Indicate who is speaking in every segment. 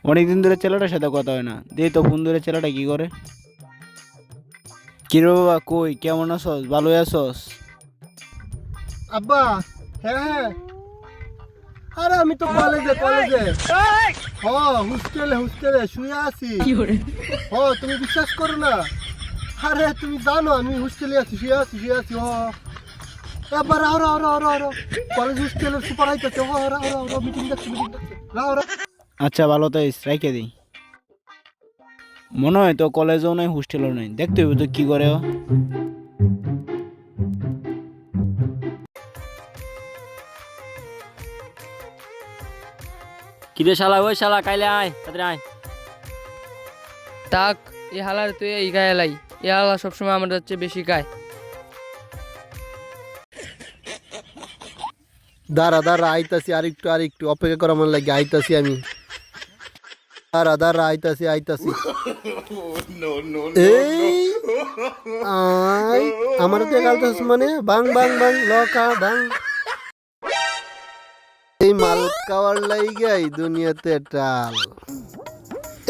Speaker 1: অনেকদিন ধরে ছেলেটার সাথে কথা হয় না, দিয়ে তো ফোন ধরে ছেলেটা কি করে। কিরে বাবা, কই কেমন আছস? ভালোই আছস?
Speaker 2: আব্বা। হ্যাঁ হ্যাঁ, আরে আমি তো কলেজে হোস্টেলে শুয়ে আছি। তুমি বিশ্বাস করো না, আরে তুমি জানো আমি হোস্টেলে আছি, শুয়ে আছি। এবার আরো কলেজ হোস্টেলের সুপার আইতেছে। মিটিং ডাকছে। রাও রাও।
Speaker 1: আচ্ছা ভালো, তাই রাইখে দিই। মনে হয় তো কলেজেও নাই হোস্টেলও নাই, দেখতে হইব তো কি করে ও।
Speaker 3: কিরে শালা, ওই শালা কাইলে আয়, তাড়াতাড়ি আয়।
Speaker 4: তাক, এ হালার তুই এই গায়ে লাই। এ হালা সবসময় আমার হচ্ছে বেশি গায়।
Speaker 2: দাঁড়া আইতাছি, আরেকটু অপেক্ষা করা মনে লাগে। আইতাছি আমি, দাঁড়া আইতাছি। এই আই আমার তো গালতাস মানে বাং লকা বাং। এই মাল খাওয়ার লাইগাই দুনিয়াতে টাল।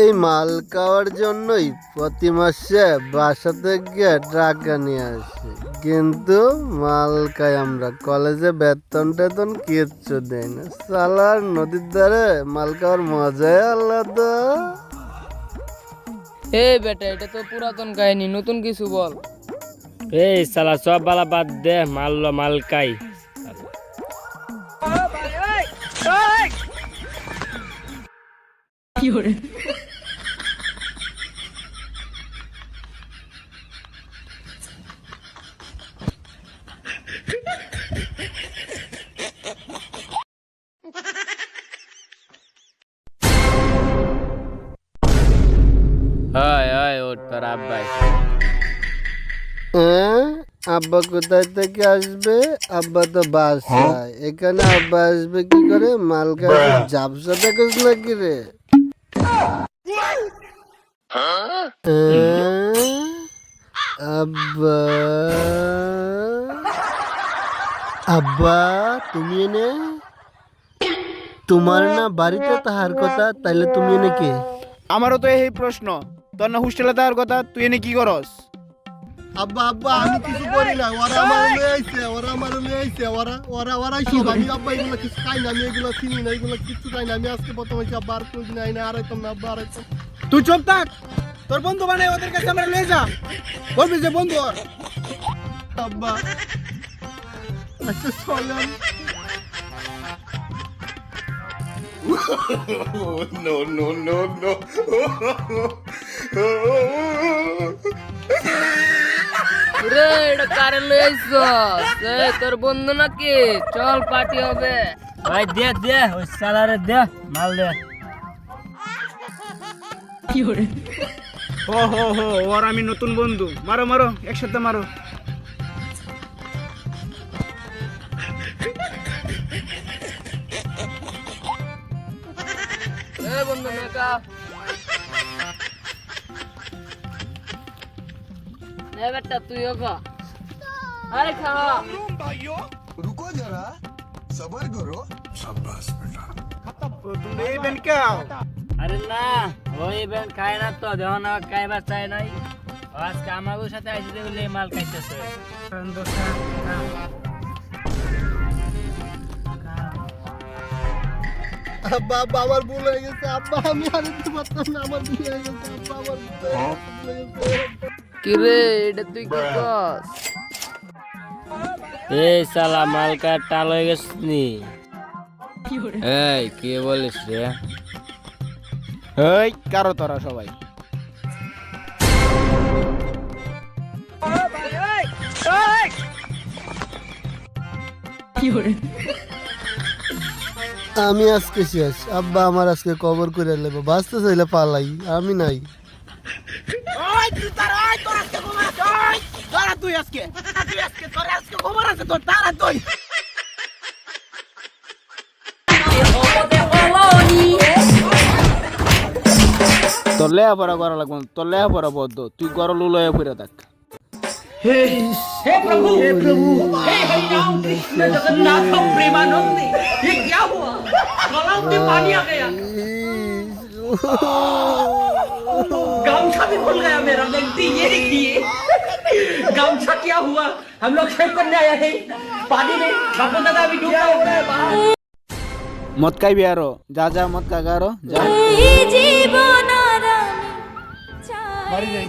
Speaker 2: এই মাল খাওয়ার জন্যই প্রতি মাসে বাসা থেকে টাকা নিয়ে আসি, কিন্তু মাল খাই আমরা। কলেজে বেতন টেতন কিচ্ছু দেয় না। সালার নদীর ধারে মাল খাওয়ার মজাই আলাদা।
Speaker 4: এ বেটা, এটা তো পুরাতন কাহিনী, নতুন কিছু বল।
Speaker 3: এই শালা সব বালা বাদ দে, মাল কাই। ওঠ তোর আব্বাই।
Speaker 2: আব্বা কোথায় থেকে আসবে? আব্বা তো বাসায়। এখানে আব্বা আসবে কি করে? মাল খাওয়া ঝাপসা দেখিস নাকি রে? আব্বা আব্বা, তুমি এনে? তোমার না বাড়িতে তাহার কথা, তাইলে তুমি এনে কে?
Speaker 1: আমারও তো এই প্রশ্ন, তোর না হোস্টেলে থাকার কথা, তুই এনে কি করস?
Speaker 2: আব্বা আমি কিছু করি না। ওরা আমার লয়ে আইছে। ওরাই সব। আমি আব্বা এগুলো কিছু খাই না, আমি এগুলো চিনি না, এগুলো কিছু খাই না। আমি আজকে প্রথম হয়েছি আব্বা, আর কোনোদিন আই না। আড়াইতাম না আব্বা, আড়াইতাম।
Speaker 1: তুই চুপ থাক, তোর বন্ধু বানাই ওদের কাছে আমরা লয়ে যা, বলবি যে বন্ধু ওর।
Speaker 2: আব্বা আচ্ছা চলেন।
Speaker 4: রে, এটা কারে লই আইছস? এ তোর বন্ধু নাকি? চল পার্টি হবে।
Speaker 3: ভাই দে ওই শালারে দে, মাল দে।
Speaker 1: হো ওর আমি নতুন বন্ধু। মারো একসাথে মারো।
Speaker 4: এ বন্ধু নেকা, নে বেটা তুইও খা। আরে খা।
Speaker 5: रुको जरा सबर करो।
Speaker 1: তুমি এই বেন কাও।
Speaker 3: আরে না, ওই ইভেন্ট খায় না তো, দেখো না খাইবার চাই নাই। আজকে আমাদের সাথে আইসে দেখলে মাল খাইতেছে।
Speaker 2: আব্বা আমার ভুল হয়ে গেছে। আব্বা আমি আর দিতে পারতাম না, আমার ভুল হয়ে গেছে। আব্বা আমার ভুল হয়ে গেছে।
Speaker 4: কি রে, এটা তুই কি কস?
Speaker 3: এই শালা মাল কার টাল হয়ে গেছিস নি? এই কে বলিস রে?
Speaker 1: এই কারো তোরা সবাই।
Speaker 2: আমি আজকে শেষ। আব্বা আমার আজকে কবর করে নেবো। বাঁচতে চাইলে পালাই, আমি নাই।
Speaker 1: তোর লেখাপড়া করা লাগবে না, তোর লেখাপড়া বদ্ধ, তুই গড় লুলয়ে ফিরে থাক।
Speaker 6: हे प्रभु हे हरिनाम कृष्ण जगन्नाथ प्रेमानंद, ये क्या हुआ? गलाव में पानी आ गया। गामछा भी खुल गया मेरा, देखती ये देखिए गामछा क्या हुआ। हम लोग शेव करने आए हैं पानी में, बापू दादा अभी डूबा हुआ है बाहर।
Speaker 1: মদ খাইবি আরো, যা যা মদ খাগা আরো যা।
Speaker 7: জীবন
Speaker 1: বাড়ি যাই।